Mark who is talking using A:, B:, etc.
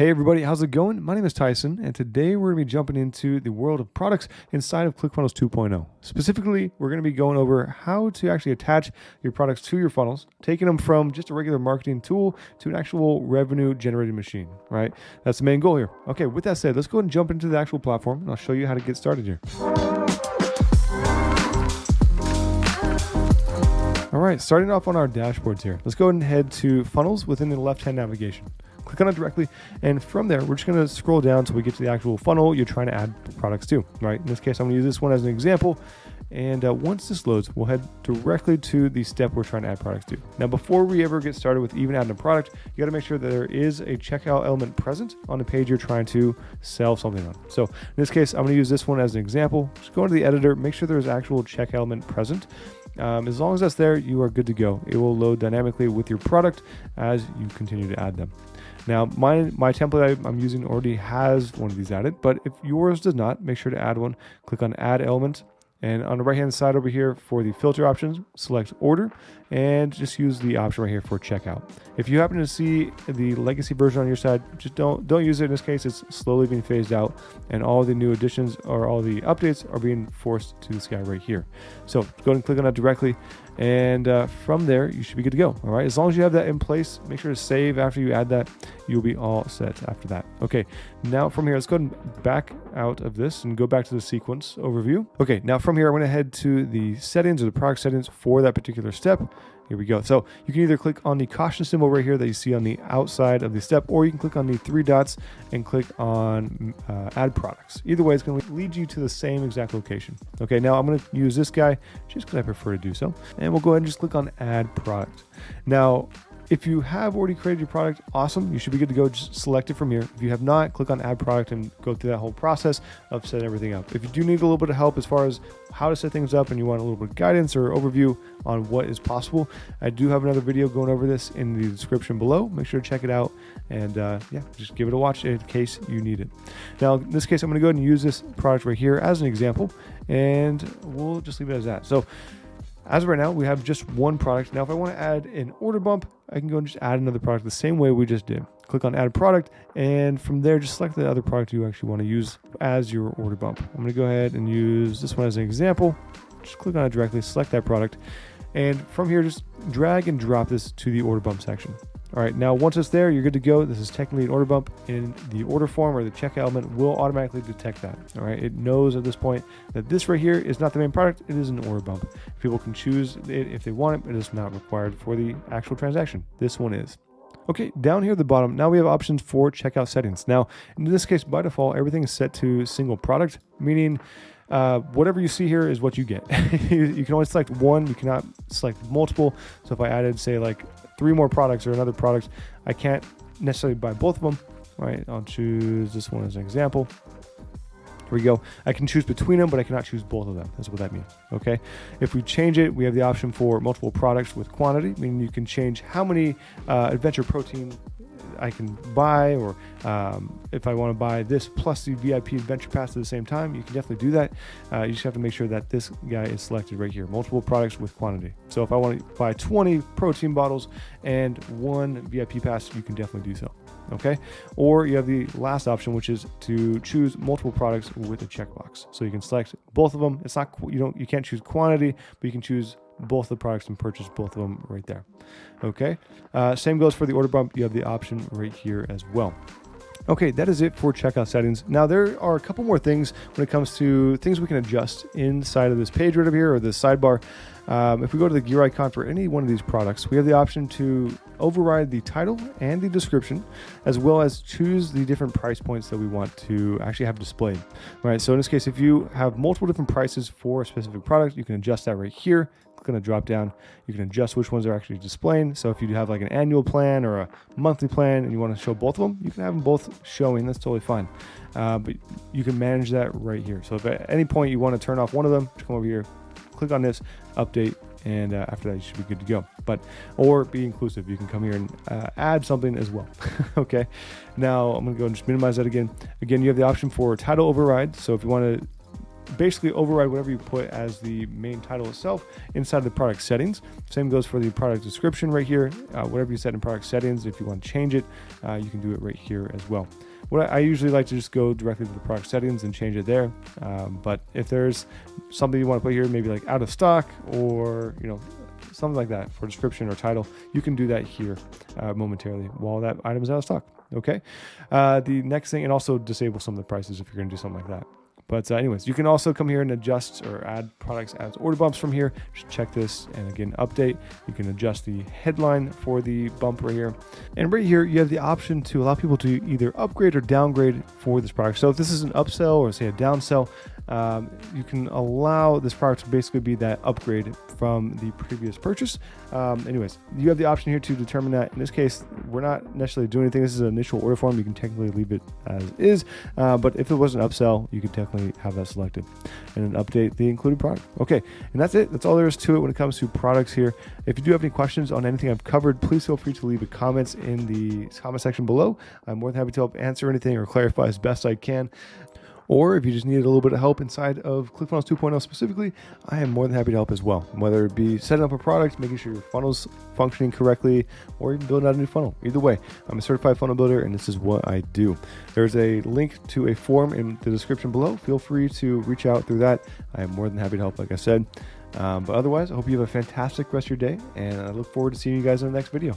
A: Hey everybody, how's it going? My name is Tyson, and today we're going to be jumping into the world of products inside of ClickFunnels 2.0. Specifically, we're going to be going over how to actually attach your products to your funnels, taking them from just a regular marketing tool to an actual revenue generating machine, right? That's the main goal here. Okay, with that said, let's go ahead and jump into the actual platform, and I'll show you how to get started here. All right, starting off on our dashboards here, let's go ahead and head to funnels within the left-hand navigation. Click on it directly, and from there, we're just going to scroll down until we get to the actual funnel you're trying to add products to, right? In this case, I'm going to use this one as an example, and once this loads, we'll head directly to the step we're trying to add products to. Now, before we ever get started with even adding a product, you got to make sure that there is a checkout element present on the page you're trying to sell something on. So in this case, I'm going to use this one as an example. Just go into the editor, make sure there's actual check element present. As long as that's there, you are good to go. It will load dynamically with your product as you continue to add them. Now, my template I'm using already has one of these added, but if yours does not, make sure to add one. Click on Add Element, and on the right-hand side over here for the filter options, select Order, and just use the option right here for Checkout. If you happen to see the legacy version on your side, just don't use it in this case. It's slowly being phased out, and all the new additions or all the updates are being forced to this guy right here. So go ahead and click on that directly, and from there, you should be good to go. All right, as long as you have that in place, make sure to save after you add that. You'll be all set after that. Okay, now from here, let's go ahead and back out of this and go back to the sequence overview. Okay, now from here, I'm going to head to the settings or the product settings for that particular step. Here we go. So you can either click on the caution symbol right here that you see on the outside of the step, or you can click on the three dots and click on add products. Either way, it's going to lead you to the same exact location. Okay, now I'm going to use this guy just because I prefer to do so. And we'll go ahead and just click on add product. Now, if you have already created your product, awesome. You should be good to go. Just select it from here. If you have not, click on add product and go through that whole process of setting everything up. If you do need a little bit of help as far as how to set things up and you want a little bit of guidance or overview on what is possible, I do have another video going over this in the description below. Make sure to check it out, and yeah, just give it a watch in case you need it. Now, in this case, I'm going to go ahead and use this product right here as an example, and we'll just leave it as that. So as of right now, we have just one product. Now, if I want to add an order bump, I can go and just add another product the same way we just did. Click on add product, and from there, just select the other product you actually want to use as your order bump. I'm going to go ahead and use this one as an example. Just click on it directly, select that product, and from here, just drag and drop this to the order bump section. All right, now once it's there, you're good to go. This is technically an order bump, and the order form or the checkout element will automatically detect that. All right, it knows at this point that this right here is not the main product, it is an order bump. People can choose it if they want it, but it's not required for the actual transaction. This one is. Okay, down here at the bottom, now we have options for checkout settings. Now, in this case, by default, everything is set to single product, meaning whatever you see here is what you get. You can only select one, you cannot select multiple. So if I added, say, like 3 more products or another product, I can't necessarily buy both of them, right? I'll choose this one as an example. Here we go. I can choose between them, but I cannot choose both of them. That's what that means, okay? If we change it, we have the option for multiple products with quantity, meaning you can change how many adventure protein I can buy, or if I want to buy this plus the VIP Adventure Pass at the same time, you can definitely do that. You just have to make sure that this guy is selected right here, multiple products with quantity. So if I want to buy 20 protein bottles and 1 VIP Pass, you can definitely do so. Okay, or you have the last option, which is to choose multiple products with a checkbox. So you can select both of them. It's not, you can't choose quantity, but you can choose both the products and purchase both of them right there. Okay, same goes for the order bump. You have the option right here as well. Okay, that is it for checkout settings. Now, there are a couple more things when it comes to things we can adjust inside of this page right up here, or this sidebar. If we go to the gear icon for any one of these products, we have the option to override the title and the description, as well as choose the different price points that we want to actually have displayed. All right, so in this case, if you have multiple different prices for a specific product, you can adjust that right here. Click on the drop down. You can adjust which ones are actually displaying. So if you have like an annual plan or a monthly plan and you want to show both of them, you can have them both showing. That's totally fine. But you can manage that right here. So if at any point you want to turn off one of them, just come over here, click on this, update, and after that you should be good to go. Or be inclusive, you can come here and add something as well. Okay, now I'm going to go and just minimize that again. You have the option for title override. So if you want to basically override whatever you put as the main title itself inside the product settings. Same goes for the product description right here. Whatever you set in product settings, if you want to change it, you can do it right here as well. What I usually like to just go directly to the product settings and change it there. But if there's something you want to put here, maybe like out of stock or, something like that for description or title, you can do that here momentarily while that item is out of stock. Okay. The next thing, and also disable some of the prices if you're going to do something like that. But anyways, you can also come here and adjust or add products as order bumps from here. Just check this and again, update. You can adjust the headline for the bump right here. And right here, you have the option to allow people to either upgrade or downgrade for this product. So if this is an upsell or say a downsell, you can allow this product to basically be that upgrade from the previous purchase. Anyways, you have the option here to determine that. In this case, we're not necessarily doing anything. This is an initial order form. You can technically leave it as is, but if it was an upsell, you could technically have that selected and then update the included product. Okay, and that's it. That's all there is to it when it comes to products here. If you do have any questions on anything I've covered, please feel free to leave a comment in the comment section below. I'm more than happy to help answer anything or clarify as best I can. Or if you just needed a little bit of help inside of ClickFunnels 2.0 specifically, I am more than happy to help as well. Whether it be setting up a product, making sure your funnel's functioning correctly, or even building out a new funnel. Either way, I'm a certified funnel builder and this is what I do. There's a link to a form in the description below. Feel free to reach out through that. I am more than happy to help, like I said. But otherwise, I hope you have a fantastic rest of your day and I look forward to seeing you guys in the next video.